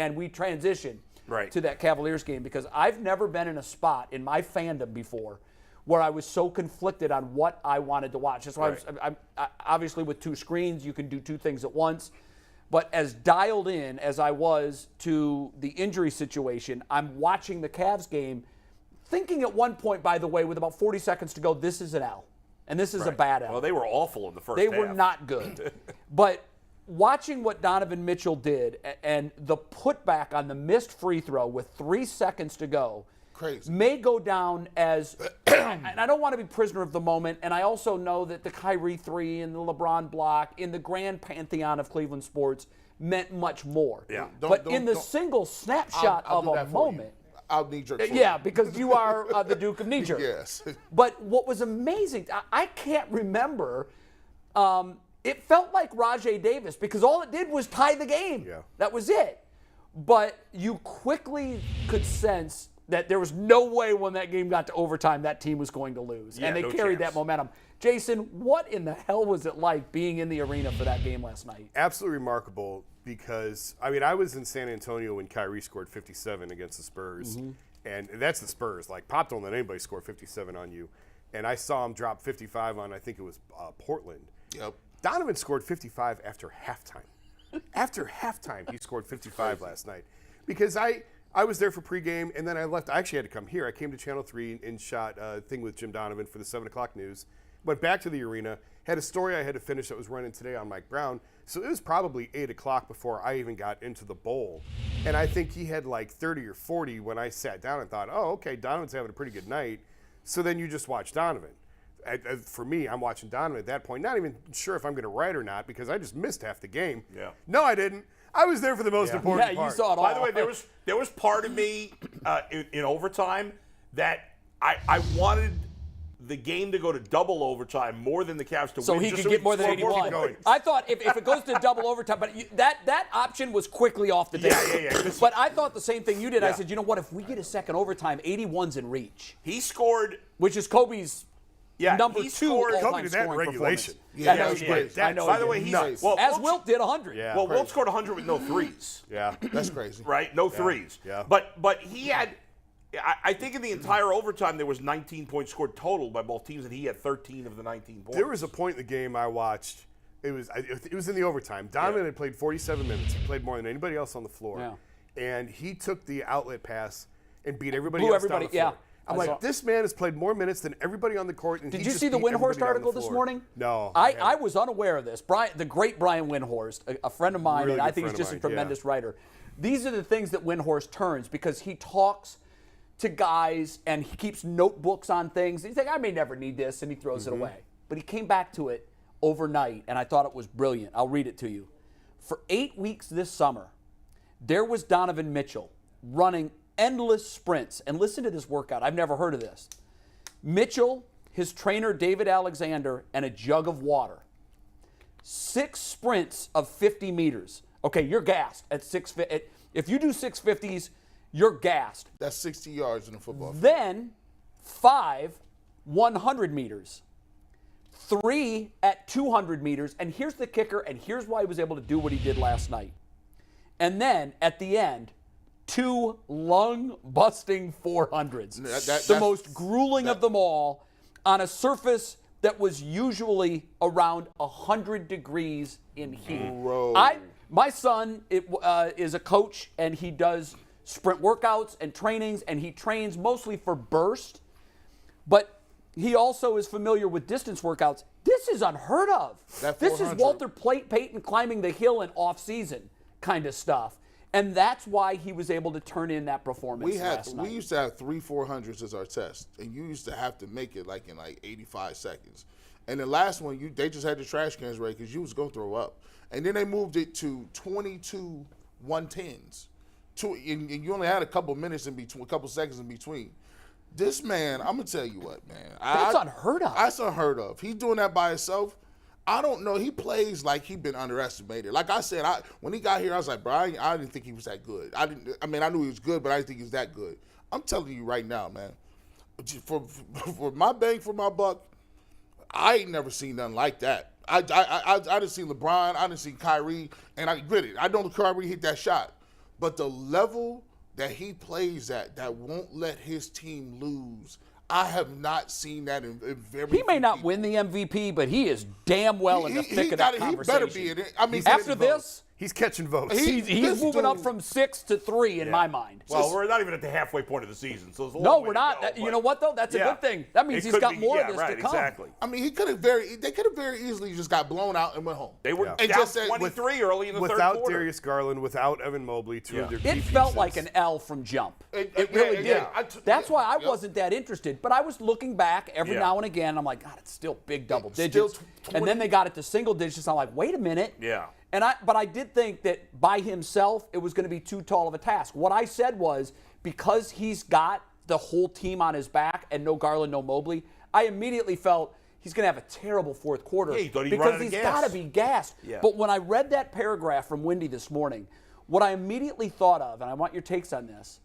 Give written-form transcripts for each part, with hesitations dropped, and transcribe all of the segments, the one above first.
and we transition Right. to that Cavaliers game, because I've never been in a spot in my fandom before where I was so conflicted on what I wanted to watch. That's why I obviously with two screens, you can do two things at once. But as dialed in as I was to the injury situation, I'm watching the Cavs game, thinking at one point, by the way, with about 40 seconds to go, this is an L. And this is a bad L. Well, they were awful in the first They half. were not good. But watching what Donovan Mitchell did and the putback on the missed free throw with 3 seconds to go may go down as, and I don't want to be prisoner of the moment, and I also know that the Kyrie 3 and the LeBron block in the grand pantheon of Cleveland sports meant much more. Yeah. But in the single snapshot I'll of do a that for you. moment. I'll knee-jerk for Yeah, you. because you are the Duke of knee-jerk. Yes. But what was amazing, I can't remember, it felt like Rajay Davis, because all it did was tie the game. Yeah. That was it. But you quickly could sense that there was no way when that game got to overtime that team was going to lose. Yeah, and they no carried chance. that momentum. Jason, what in the hell was it like being in the arena for that game last night? Absolutely remarkable, because, I mean, I was in San Antonio when Kyrie scored 57 against the Spurs, and that's the Spurs. Like, Pop don't let anybody score 57 on you. And I saw him drop 55 on, I think it was Portland. Yep. Donovan scored 55 after halftime. After halftime, he scored 55 last night. Because I was there for pregame, and then I left. I actually had to come here. I came to Channel 3 and shot a thing with Jim Donovan for the 7 o'clock news. Went back to the arena, had a story I had to finish that was running today on Mike Brown. So it was probably 8 o'clock before I even got into the bowl. And I think he had like 30 or 40 when I sat down and thought, oh, okay, Donovan's having a pretty good night. So then you just watch Donovan. For me, I'm watching Donovan at that point, not even sure if I'm going to write or not, because I just missed half the game. Yeah. No, I didn't. I was there for the most important Yeah, part. you saw it all. By the way, there was part of me in overtime that I wanted the game to go to double overtime more than the Cavs to So win. he just could get more than keep 81. going. I thought if it goes to double overtime, but that option was quickly off the table. Yeah. But I thought the same thing you did. I Yeah. said, you know what? If we get a second overtime, 81's in reach, He scored. which is Kobe's number he 2 scored- all-time Kobe did that in scoring regulation. performance. Yeah, that was he great. did. I know By he the did. way, he's Nice. well, As Wilt did 100. Yeah. Well, Wilt scored 100 with no threes. Yeah. That's crazy. Right? No threes. Yeah. But he had, I think in the entire overtime there was 19 points scored total by both teams, and he had 13 of the 19 points. There was a point in the game I watched. It was in the overtime. Donovan had played 47 minutes. He played more than anybody else on the floor. Yeah. And he took the outlet pass and beat everybody Blew else everybody, down the floor. yeah. I'm I like, saw- this man has played more minutes than everybody on the court. And Did he you just see the beat everybody Windhorst down the article this floor. morning? No. I was unaware of this. The great Brian Windhorst, a friend of mine, Really and I good think he's friend just of a mine, tremendous writer. These are the things that Windhorst turns, because he talks to guys and he keeps notebooks on things. He's like, I may never need this, and he throws it away. But he came back to it overnight, and I thought it was brilliant. I'll read it to you. For 8 weeks this summer, there was Donovan Mitchell running endless sprints. And listen to this workout. I've never heard of this. Mitchell, his trainer David Alexander, and a jug of water. 6 sprints of 50 meters. Okay, you're gassed at 6. If you do 650s, you're gassed. That's 60 yards in a football field. Then 5 100 meters. 3 at 200 meters. And here's the kicker, and here's why he was able to do what he did last night. And then at the end, 2 lung-busting 400s. The most grueling of them all, on a surface that was usually around 100 degrees in heat. Bro. My son is a coach, and he does sprint workouts and trainings, and he trains mostly for burst, but he also is familiar with distance workouts. This is unheard of. This is 400. Walter Payton climbing the hill in off-season kind of stuff. And that's why he was able to turn in that performance last night. We used to have 3 400s as our test, and you used to have to make it like in 85 seconds. And the last one, they just had the trash cans ready because you was going to throw up. And then they moved it to 22 110s. And you only had a couple minutes in between, a couple seconds in between. This man, I'm going to tell you what, man. That's unheard of. That's unheard of. He's doing that by himself. I don't know. He plays like he's been underestimated. Like I said, when he got here, I was like, bro, I didn't think he was that good. I knew he was good, but I didn't think he was that good. I'm telling you right now, man. For my bang for my buck, I ain't never seen nothing like that. I didn't see LeBron. I didn't see Kyrie. And I get it. I know Kyrie hit that shot. but the level that he plays at that won't let his team lose, I have not seen that in very He may few not people. win the MVP, but he is damn well in the thick of that He conversation. better be in it. I mean, After this, He's catching votes. He- he's this moving up dude- from 6 to 3 in my mind. Well, we're not even at the halfway point of the season, so there's a long No, way we're to not. go, You but- know what, though? That's a Yeah. good thing. That means It he's could got be- more yeah, of this right, to come. Exactly. I mean, they could have very easily just got blown out and went home. They were Yeah. And down just said- 23 early in the third Without quarter. Darius Garland, without Evan Mobley, two of their key It felt pieces. like an L from jump. It- It yeah, really did. yeah. That's why I Yep. wasn't that interested. But I was looking back every Yeah. now and again. I'm like, God, it's still big double Still digits. 20. And then they got it to single digits. I'm like, wait a minute. Yeah. But I did think that by himself, it was going to be too tall of a task. What I said was, because he's got the whole team on his back and no Garland, no Mobley, I immediately felt he's going to have a terrible fourth quarter. Yeah, you thought he'd run because out of he's gas. got to be gassed. Yeah. But when I read that paragraph from Wendy this morning, what I immediately thought of, and I want your takes on this,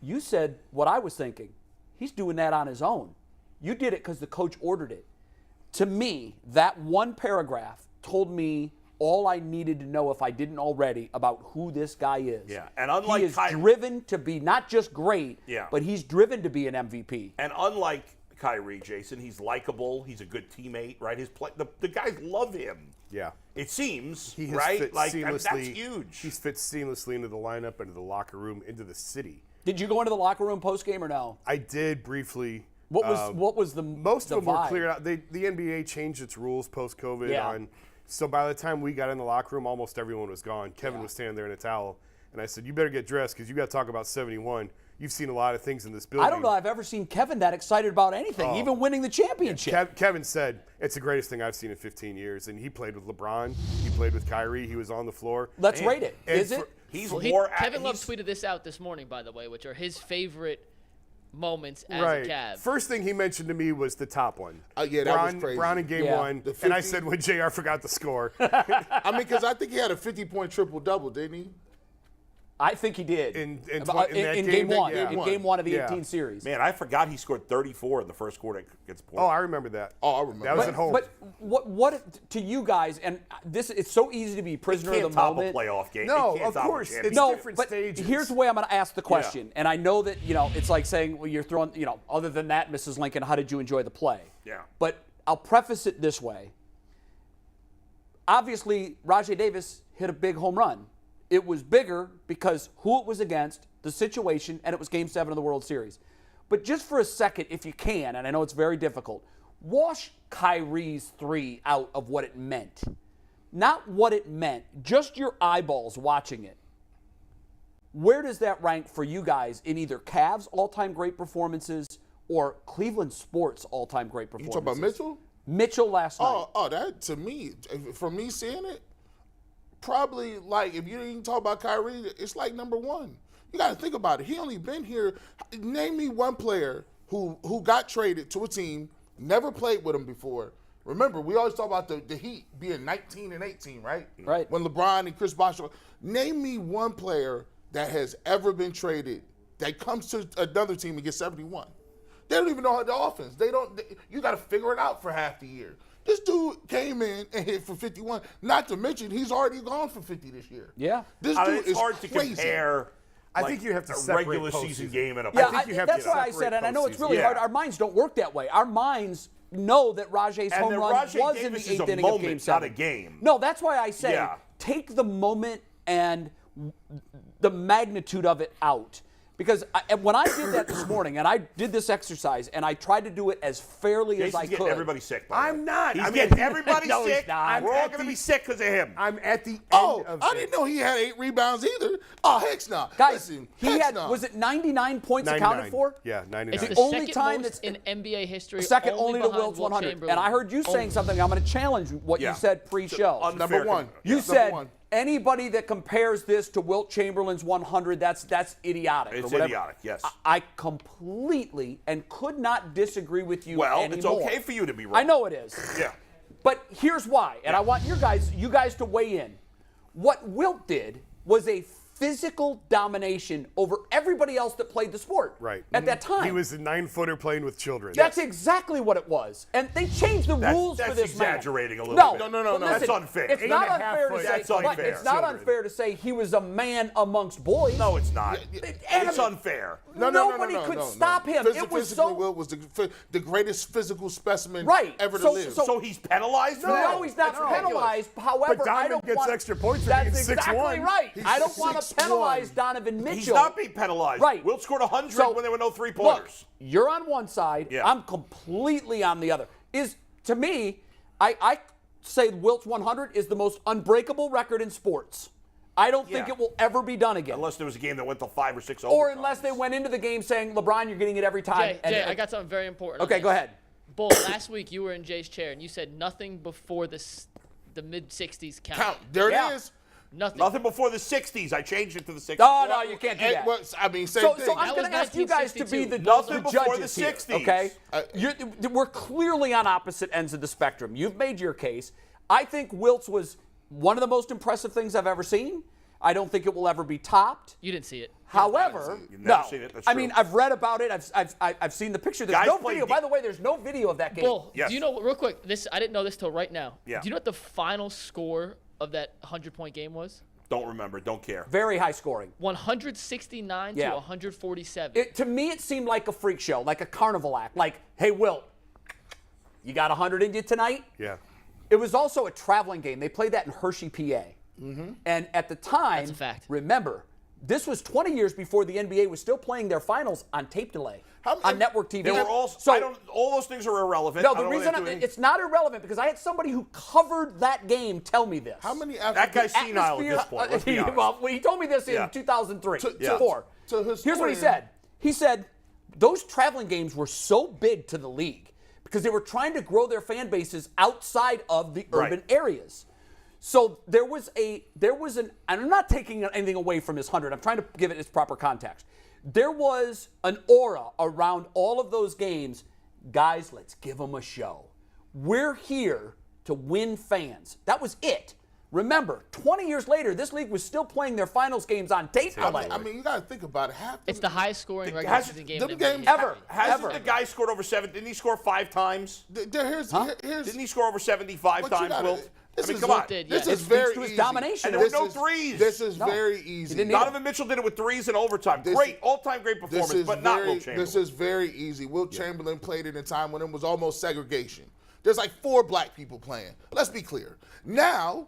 you said what I was thinking. He's doing that on his own. You did it because the coach ordered it. To me, that one paragraph told me all I needed to know, if I didn't already, about who this guy is. Yeah, and unlike he is Kyrie- driven to be not just great, Yeah. but he's driven to be an MVP. And unlike Kyrie, Jason, he's likable. He's a good teammate, right? The guys love him. Yeah. It seems, He has right? fit Like seamlessly. that's huge. He's fit seamlessly into the lineup, into the locker room, into the city. Did you go into the locker room post game or no? I did briefly. What was the Most the of them were vibe? cleared out. The NBA changed its rules post COVID Yeah. So by the time we got in the locker room, almost everyone was gone. Kevin Yeah. was standing there in a towel, and I said, "You better get dressed because you got to talk about 71. You've seen a lot of things in this building." I don't know I've ever seen Kevin that excited about anything, even winning the championship. Kevin said it's the greatest thing I've seen in 15 years, and he played with LeBron. He played with Kyrie. He was on the floor. Let's And- rate it. and Is it? He's Well, more. Kevin Love he's- tweeted this out this morning, by the way, which are his favorite moments as Right. a Cav. First thing he mentioned to me was the top one. Yeah, that was crazy. Brown in game Yeah. one, The and I 50 said when JR forgot the score. I mean, because I think he had a 50-point triple-double, didn't he? I think he did. In in that game game that- one. yeah. In game one of the Yeah. 18 series. Man, I forgot he scored 34 in the first quarter against Oh, Portland. I remember that. Oh, I remember. That was But- at home. But what to you guys, and this, it's so easy to be prisoner of can't the top moment. a playoff game. No, It can't of top a course, championship. it's No, different but stages. here's the way I'm going to ask the question, and I know that it's like saying, well, you're throwing, other than that, Mrs. Lincoln, how did you enjoy the play? Yeah. But I'll preface it this way. Obviously, Rajay Davis hit a big home run. It was bigger because who it was against, the situation, and it was Game 7 of the World Series. But just for a second, if you can, and I know it's very difficult, wash Kyrie's three out of what it meant. Not what it meant, just your eyeballs watching it. Where does that rank for you guys in either Cavs all-time great performances or Cleveland sports all-time great You performances? talking about Mitchell? Mitchell last night. Oh, that to me, for me seeing it, probably like if you didn't talk about Kyrie, it's like number one. You got to think about it. He only been here. Name me one player who got traded to a team, never played with him before. Remember, we always talk about the Heat being 19 and 18, right? Right. When LeBron and Chris Bosh. Name me one player that has ever been traded that comes to another team and gets 71. They don't even know how the offense. You got to figure it out for half the year. This dude came in and hit for 51. Not to mention, he's already gone for 50 this year. Yeah. This I dude mean, it's is hard to crazy. compare. I think you have to a separate regular season postseason. game and a Yeah, think you have to that's why I separate said, and I know it's postseason. really Yeah. hard. Our minds don't work that way. Our minds know that Rajay's And home that run Rajay was in Davis the is a eighth inning of moment, Game not 7. a game. No, that's why I say Yeah. take the moment and the magnitude of it out. Because when I did that this morning, and I did this exercise, and I tried to do it as fairly as Jason's I getting could. everybody sick. by the I'm way. not. He's I mean, getting everybody No, he's sick. not. We're all At going to the- be sick because of him. I'm at the end Oh, of I it. didn't know he had 8 rebounds either. Oh, heck no. Guys, Listen, he heck had, no. was it 99 points accounted 99. for? Yeah, 99. It's the the only second time most that's- in NBA history. Second only to behind Wilt's Wilt 100. Chamberlain. And I heard you saying something. I'm going to challenge what Yeah. you said pre-show. Number one. You Number said one. anybody that compares this to Wilt Chamberlain's 100, that's idiotic. or It's whatever. idiotic, yes. I completely and could not disagree with you Well, anymore. it's okay for you to be wrong. I know it is. Yeah. But here's why, and I want you guys to weigh in. What Wilt did was a physical domination over everybody else that played the sport Right. at that time. He was a 9-footer playing with children. That's exactly what it was. And they changed the rules for That's this man. exaggerating a little No, bit. No. but That's listen, unfair. It's not 8.5 unfair to foot. say. That's but unfair. It's not Children. unfair to say he was a man amongst boys. No, it's not. and It's unfair. Nobody could stop him. It was Physically, so. Wilt was the greatest physical specimen Right. ever So- to live. So he's penalized for No, that? he's not That's ridiculous. penalized. However, But I Donovan don't gets want, extra points for That's being 6'1". exactly right. He's I don't want to 6'1". penalize Donovan Mitchell. He's not being penalized. Right. Wilt scored 100 So, when there were no three-pointers. Look, you're on one side. Yeah. I'm completely on the other. To me, I say Wilt's 100 is the most unbreakable record in sports. I don't think Yeah. it will ever be done again. Unless there was a game that went till 5 or 6 Or overtimes. unless they went into the game saying, LeBron, you're getting it every time. Jay, I got something very important. on Okay, this. go ahead. Bull, last week you were in Jay's chair and you said nothing before the mid-60s Count. There Yeah. it is. Nothing. Nothing before the 60s. I changed it to the 60s. No, you can't do And, that. well, I mean, same So thing. I'm That going was to ask you guys to be 1962. Nothing the before judges the here, 60s. okay? We're clearly on opposite ends of the spectrum. You've made your case. I think Wilt's was one of the most impressive things I've ever seen. I don't think it will ever be topped. You didn't see it. However, You've never no. seen it, that's I true. mean, I've read about it. I've seen the picture. There's Guys no play video. deep. By the way, there's no video of that game. Bull, Yes. do you know, real quick, I didn't know this till right now. Yeah. Do you know what the final score of that 100-point game was? Don't remember. Don't care. Very high scoring. 169 Yeah. to 147. To me, it seemed like a freak show, like a carnival act. Like, hey, Wilt, you got 100 in you tonight? Yeah. It was also a traveling game. They played that in Hershey, PA. And at the time, That's a fact. remember, this was 20 years before the NBA was still playing their finals on tape delay on network TV. They were all. All those things are irrelevant. No, I the don't know what reason they're doing. it's not irrelevant because I had somebody who covered that game tell me this. How many That guy's senile at this Atmosphere- point. Let's be honest. well, he told me this Yeah. in 2003, Yeah. 4. To Here's what he historian- said. He said those traveling games were so big to the league because they were trying to grow their fan bases outside of the urban areas. So there was an, and I'm not taking anything away from his 100. I'm trying to give it its proper context. There was an aura around all of those games. Guys, let's give them a show. We're here to win fans. That was it. Remember, 20 years later, this league was still playing their finals games on tape delay. I mean, you got to think about it. It's the highest scoring regular has- season game them in games- NBA Ever. history. Hasn't the guy scored over 7? Didn't he score 5 times? Here's Didn't he score over 75 But you times, gotta- Wilt? I this mean, is come what on. did, This yeah. is It speaks very to his easy. domination. And there were This no is- threes. This is No. very He easy. didn't need Donovan Mitchell did it with threes in overtime. This- Great, all-time great performance, but not Wilt Chamberlain. This is very easy. Wilt Chamberlain played in a time when it was almost segregation. There's like 4 black people playing. Let's be clear. Now,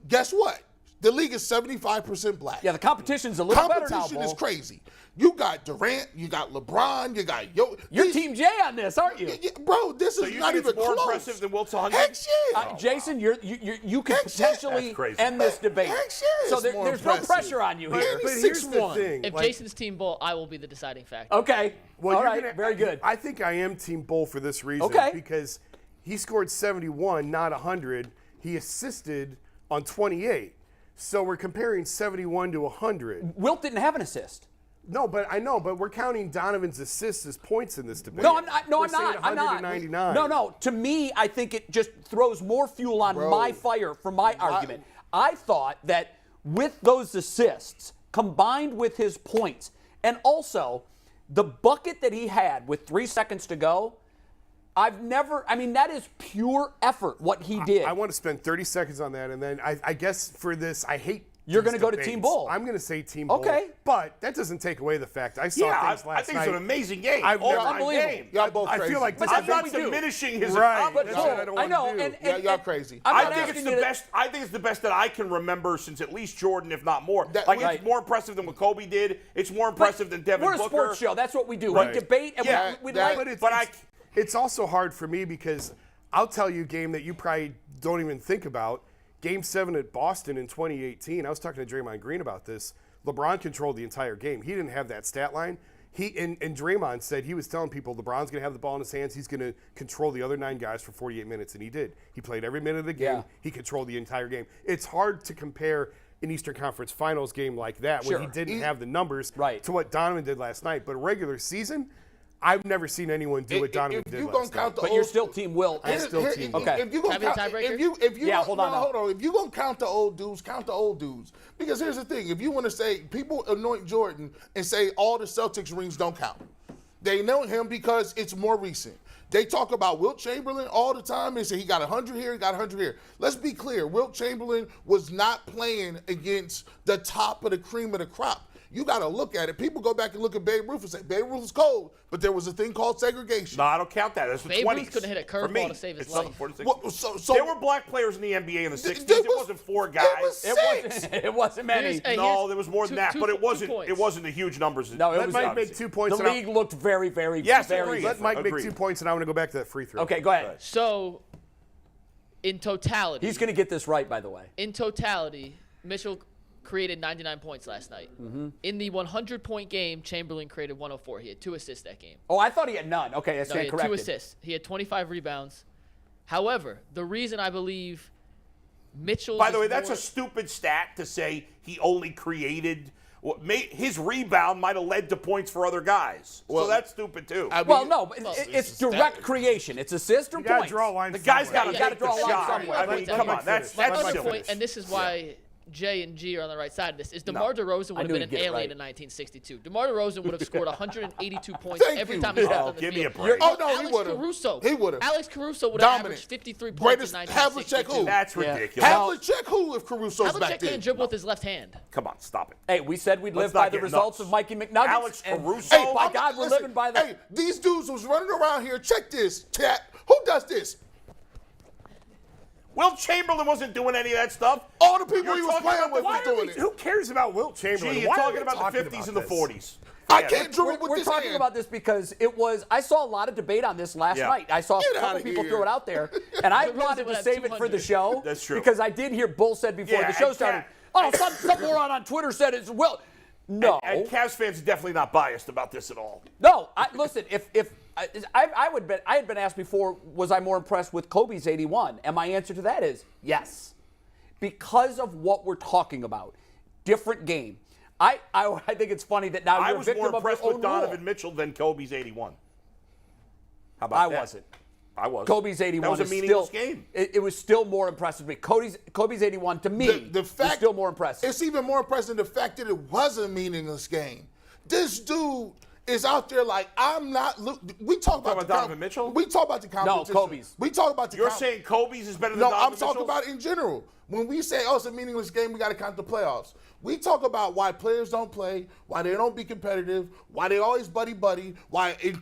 guess what? The league is 75% black. Yeah, the competition's a little better now, Competition is Bull. crazy. You got Durant, you got LeBron, you got You're these- Team J on this, aren't you? Bro, this So is you not think even it's more close. impressive than Wilt's 100? Heck shit. Jason, you could Heck shit. potentially That's crazy. end this debate. Heck shit, So it's more there's no impressive. pressure on you But- here. But here's the 6'1". thing. If like- Jason's team Bull, I will be the deciding factor. Okay. Well, All you're right. gonna- Very good. I think I am Team Bull for this reason. Okay. Because he scored 71, not 100. He assisted on 28. So we're comparing 71 to 100. Wilt didn't have an assist. No, but I know, but we're counting Donovan's assists as points in this debate. No, I'm not. No, We're I'm saying not. I'm not. 199. No. To me, I think it just throws more fuel on Bro. my fire for my argument. I thought that with those assists combined with his points, and also the bucket that he had with 3 seconds to go, that is pure effort, what he did. I want to spend 30 seconds on that, and then I guess for this, I hate. You're these gonna go to debates. Team Bull. I'm going to say Team Bull. Okay. But that doesn't take away the fact I saw Yeah, things last I think night. it's an amazing game. I've never- All-time Unbelievable. game. Y'all both I crazy. feel like But this I'm that's not what we do. diminishing his Right. accomplishment. That's what I don't I know, wanna do. and Y'all crazy. I'm I not think asking it's you the to- best. I think it's the best that I can remember since at least Jordan, if not more. That- It's Right. more impressive than what Kobe did. It's more impressive than Devin We're a Booker. sports show. That's what we do. Right. We debate and Yeah, we that- like. But it's also hard for me because I'll tell you a game that you probably don't even think about. Game 7 at Boston in 2018. I was talking to Draymond Green about this. LeBron controlled the entire game. He didn't have that stat line. And Draymond said he was telling people LeBron's going to have the ball in his hands. He's going to control the other 9 guys for 48 minutes, and he did. He played every minute of the game. Yeah. He controlled the entire game. It's hard to compare an Eastern Conference Finals game like that when he Sure. didn't have the numbers Right. to what Donovan did last night. But a regular season, I've never seen anyone do what Donovan If did you last gonna night. count the But old, you're still Team Wilt. Okay. If you gonna Can I be the count, tiebreaker? if you Yeah, gonna- hold on no, now. hold on. If you gonna count the old dudes, count the old dudes. Because here's the thing: if you want to say people anoint Jordan and say all the Celtics rings don't count, they know him because it's more recent. They talk about Wilt Chamberlain all the time. They say he got 100 here, he got 100 here. Let's be clear: Wilt Chamberlain was not playing against the top of the cream of the crop. You got to look at it. People go back and look at Babe Ruth and say Babe Ruth was cold, but there was a thing called segregation. No, I don't count that. That's the Babe 20s. Ruth couldn't hit a For me, curveball to save his it's not life. 46. Well, so there were black players in the NBA in the 60s. there It wasn't four guys. It was six. It wasn't many. Hey, No, here's there was more than two- that, two- but it 2 wasn't. points. It wasn't the huge numbers. No, it Let was Mike not. make 2 points. The and league looked very, very, Yes, very. agreed. Let Mike make Agreed. 2 points, and I want to go back to that free throw. Okay, go ahead. So, in totality, He's going to get this right, by the way. in totality, Mitchell created 99 points last night. Mm-hmm. In the 100-point game, Chamberlain created 104. He had 2 assists that game. Oh, I thought he had none. Okay, that's No, he had 2 corrected. assists. He had 25 rebounds. However, the reason I believe Mitchell. By the way, that's a stupid stat to say he only created. His rebound might have led to points for other guys. Well, so that's stupid too. I mean, Well, no, but Well, it's direct creation. It's assist or You got to points. draw a line. the guy's got somewhere. to you gotta make draw a the line shot. somewhere. I mean, Let come Mike on, that's My that's other silly. point, and this is why Jay and G are on the right side of this, is DeMar DeRozan would have knew been he'd an get it alien right. in 1962. DeMar DeRozan would have scored 182 points Thank every you. time he stepped Oh, on the give me a field. break. Oh, no, he Alex would've. Caruso. He would've. Alex Caruso would have Dominant. averaged 53 points Greatest in Havlicek 1962. who? That's Yeah. ridiculous. Havlicek who if Caruso's Havlicek back there? can't dribble with his left hand. Come on, stop it. Hey, we said we'd Let's live by not the get results nuts. of Mikey McNuggets. Alex and- Caruso? Hey, by I'm- God, we're listen, living by the. Hey, these dudes was running around here. Check this, chat. Who does this? Wilt Chamberlain wasn't doing any of that stuff. All the people You're he was talking playing about with the- was why are doing we- it. Who cares about Wilt Chamberlain? Gee, you're Why are talking we about the talking 50s and about the this? 40s. I Yeah, can't dribble We're, with we're this talking hand. about this because it was. I saw a lot of debate on this last Yeah. night. I saw a Get couple outta people here. throw it out there, and I DeRozan wanted would to have save it for the 200. show. That's true. Because I did hear Bull said before Yeah, the show and started. Cat- Some moron on Twitter said it's Will. No, And Cavs fans are definitely not biased about this at all. no. Listen, if I would bet, I had been asked before, was I more impressed with Kobe's 81? And my answer to that is yes, because of what we're talking about. Different game. I think it's funny that now I you're a was victim more of your impressed own with Donovan rule. Mitchell than Kobe's 81. How about I that? wasn't. I was. Kobe's 81 That was a is meaningless still, game. It was still more impressive to me. Kobe's 81 to me The fact is still more impressive. It's even more impressive the fact that it was a meaningless game. This dude is out there like I'm not. Look, we talk about about Donovan Mitchell? We talk about the competition. Kobe's. We talk about the. You're saying Kobe's is better than No, Donovan I'm talking Mitchell's? about it in general. When we say, oh, it's a meaningless game, we got to count the playoffs. We talk about why players don't play, why they don't be competitive, why they always buddy-buddy, why in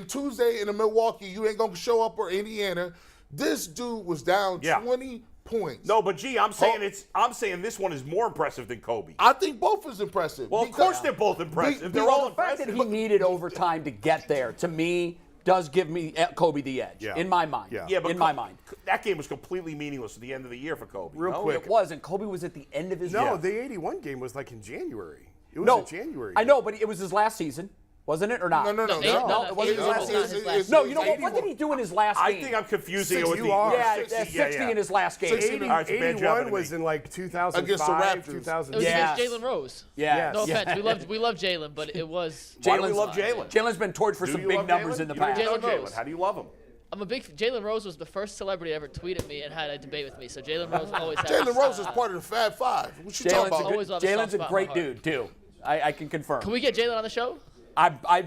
Tuesday in Milwaukee, you ain't going to show up or Indiana. This dude was down 20 points. No, but gee, I'm saying this one is more impressive than Kobe. I think both is impressive. Well, of course they're both impressive. They're all The fact that impressive. he needed overtime to get there, to me, does give me Kobe the edge, Yeah. in my mind. Yeah. Yeah, but in my mind. that game was completely meaningless at the end of the year for Kobe. Real no? quick. It was, and Kobe was at the end of his No, year. the 81 game was like in January. It was No, a January. I know, but it was his last season, wasn't it, or not? No. No, it wasn't his last it's season. not his last No, you know what? 81. What did he do in his last I game? think I'm confusing it 60 with the you are. Yeah, 60, 60 in his last game. 60. 80, All right, it's a bad job 81 of was me. in like 2005, Against the Raptors. 2000. It was Yes. against Jalen Rose. Yeah. No yeah. offense, we love Jalen, but it was. Why do we love Jalen? Jalen's been torched for Do some you big love numbers Jalen? in the You don't past. even know Jalen Jalen. Rose. How do you love him? I'm a big. Jalen Rose was the first celebrity to ever tweet at me and had a debate with me. So Jalen Rose always. Had Jalen this, Rose is part of the Fab Five. What you talking about? Always love a soft Jalen's a spot in great my heart. dude too. I can confirm. Can we get Jalen on the show?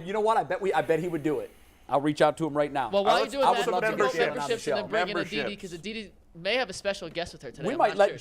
You know what? I bet he would do it. I'll reach out to him right now. Well, while you're let's- doing I would that, love to promote get Jalen on the memberships show. and then bring in Memberships. Aditi because Aditi may have a special guest with her today. We I'm might not let sure.